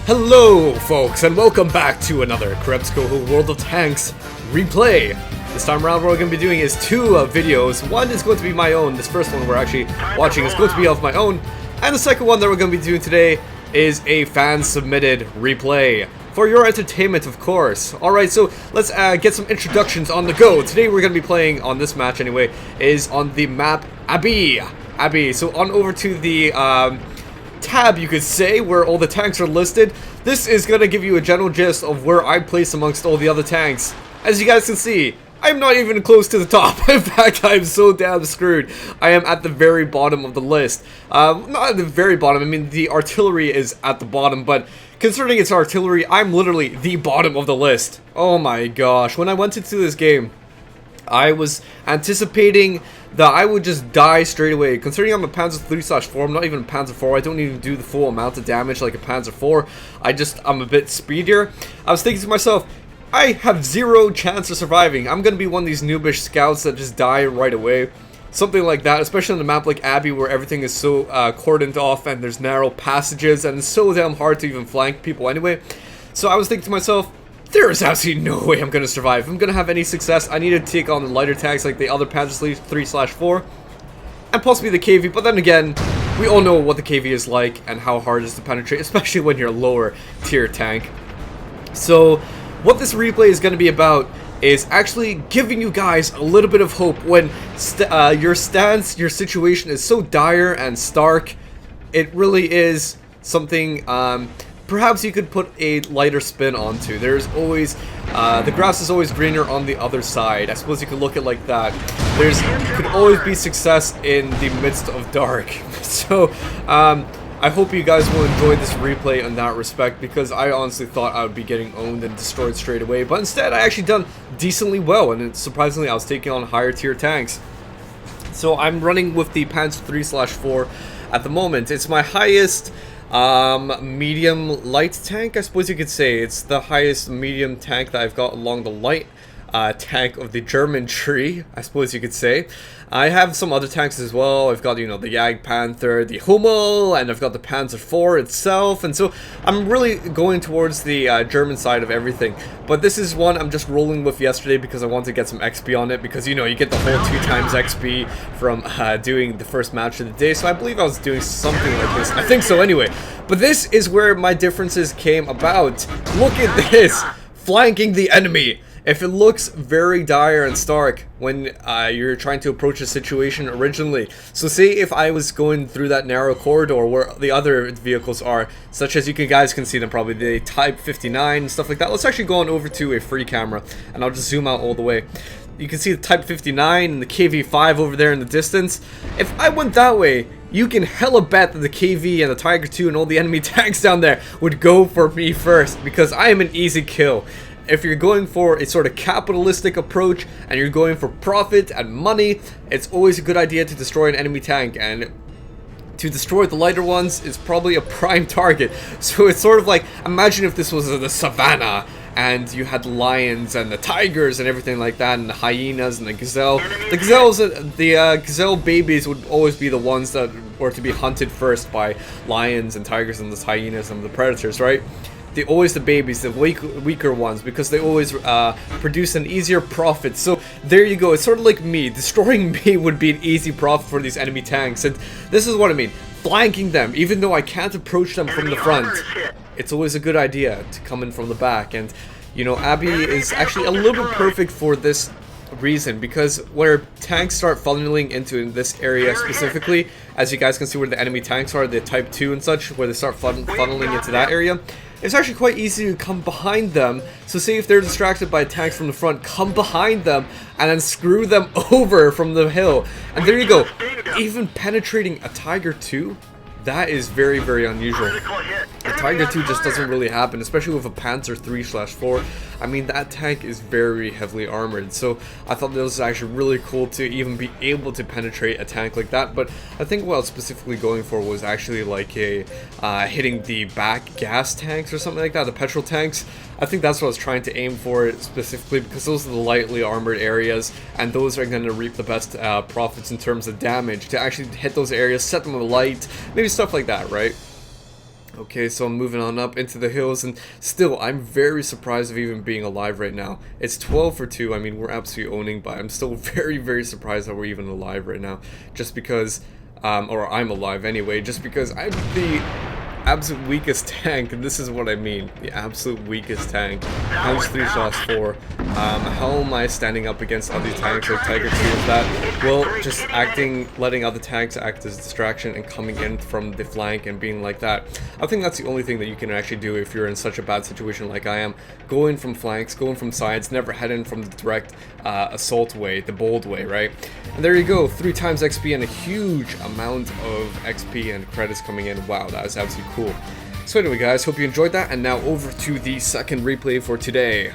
Hello, folks, and welcome back to another KrebsCOHO World of Tanks replay. This time around, what we're going to be doing is two videos. One is going to be my own. This first one we're actually watching is going to be of my own. And the second one that we're going to be doing today is a fan-submitted replay. For your entertainment, of course. Alright, so let's get some introductions on the go. Today we're going to be playing, on this match anyway, is on the map Abbey. So on over to the tab, you could say, where all the tanks are listed. This is going to give you a general gist of where I place amongst all the other tanks. As you guys can see, I'm not even close to the top. In fact, I'm so damn screwed. I am at the very bottom of the list. Not at the very bottom, I mean the artillery is at the bottom, but concerning its artillery, I'm literally the bottom of the list. Oh my gosh, when I went into this game, I was anticipating that I would just die straight away. Considering I'm a Panzer III/4, I'm not even a Panzer IV. I don't even do the full amount of damage like a Panzer IV. I'm a bit speedier. I was thinking to myself, I have zero chance of surviving. I'm gonna be one of these noobish scouts that just die right away. Something like that, especially on a map like Abbey where everything is so cordoned off and there's narrow passages and it's so damn hard to even flank people anyway. So I was thinking to myself, there is absolutely no way I'm going to survive. If I'm going to have any success, I need to take on the lighter tanks like the other Panzer III/4 and possibly the KV. But then again, we all know what the KV is like and how hard it is to penetrate, especially when you're a lower tier tank. So what this replay is going to be about is actually giving you guys a little bit of hope when your situation is so dire and stark. It really is something perhaps you could put a lighter spin onto. There's always, the grass is always greener on the other side. I suppose you could look at it like that. Could always be success in the midst of dark. So, I hope you guys will enjoy this replay in that respect, because I honestly thought I would be getting owned and destroyed straight away. But instead, I actually done decently well, and surprisingly, I was taking on higher tier tanks. So I'm running with the Panzer III/4 at the moment. It's my highest medium light tank, I suppose you could say. It's the highest medium tank that I've got along the light tank of the German tree, I suppose you could say. I have some other tanks as well. I've got, you know, the Panther, the Hummel, and I've got the Panzer IV itself, and so I'm really going towards the German side of everything. But this is one I'm just rolling with yesterday because I want to get some XP on it, because, you know, you get the whole 2x XP from doing the first match of the day, so I believe I was doing something like this. I think so anyway. But this is where my differences came about. Look at this! Flanking the enemy! If it looks very dire and stark when you're trying to approach a situation originally. So say if I was going through that narrow corridor where the other vehicles are, such as you guys can see them probably, the Type 59 and stuff like that. Let's actually go on over to a free camera and I'll just zoom out all the way. You can see the Type 59 and the KV-5 over there in the distance. If I went that way, you can hella bet that the KV and the Tiger II and all the enemy tanks down there would go for me first, because I am an easy kill. If you're going for a sort of capitalistic approach and you're going for profit and money, it's always a good idea to destroy an enemy tank, and to destroy the lighter ones is probably a prime target. So it's sort of like, imagine if this was the savannah and you had lions and the tigers and everything like that, and the hyenas and the gazelle. The gazelle babies would always be the ones that were to be hunted first by lions and tigers and the hyenas and the predators, right? They're always the babies, the weaker ones, because they always produce an easier profit. So there you go. It's sort of like me. Destroying me would be an easy profit for these enemy tanks. And this is what I mean. Flanking them, even though I can't approach them from the front, it's always a good idea to come in from the back. And, you know, Abbey is actually a little bit perfect for this reason, because where tanks start funneling into this area specifically, as you guys can see where the enemy tanks are, the Type 2 and such, where they start funneling into that area, it's actually quite easy to come behind them. So say if they're distracted by tanks from the front, come behind them and then screw them over from the hill. And there you go. Even penetrating a Tiger II, that is very, very unusual. A Tiger II just doesn't really happen, especially with a Panzer III/4. I mean, that tank is very heavily armored, so I thought that was actually really cool to even be able to penetrate a tank like that. But I think what I was specifically going for was actually like a hitting the back gas tanks or something like that, the petrol tanks. I think that's what I was trying to aim for specifically, because those are the lightly armored areas, and those are going to reap the best profits in terms of damage. To actually hit those areas, set them alight, maybe stuff like that, right? Okay, so I'm moving on up into the hills, and still, I'm very surprised of even being alive right now. It's 12 for 2, I mean, we're absolutely owning, but I'm still very surprised that we're even alive right now. Just because, or I'm alive anyway, just because I'm the absolute weakest tank, and this is what I mean, the absolute weakest tank. Punch 3 shots 4. How am I standing up against other tanks like Tiger 2 is that? Well, just letting other tanks act as a distraction and coming in from the flank and being like that. I think that's the only thing that you can actually do if you're in such a bad situation like I am. Go in from flanks, go in from sides, never head in from the direct assault way, the bold way, right? And there you go, 3 times XP and a huge amount of XP and credits coming in. Wow, that is absolutely cool. So anyway guys, hope you enjoyed that, and now over to the second replay for today.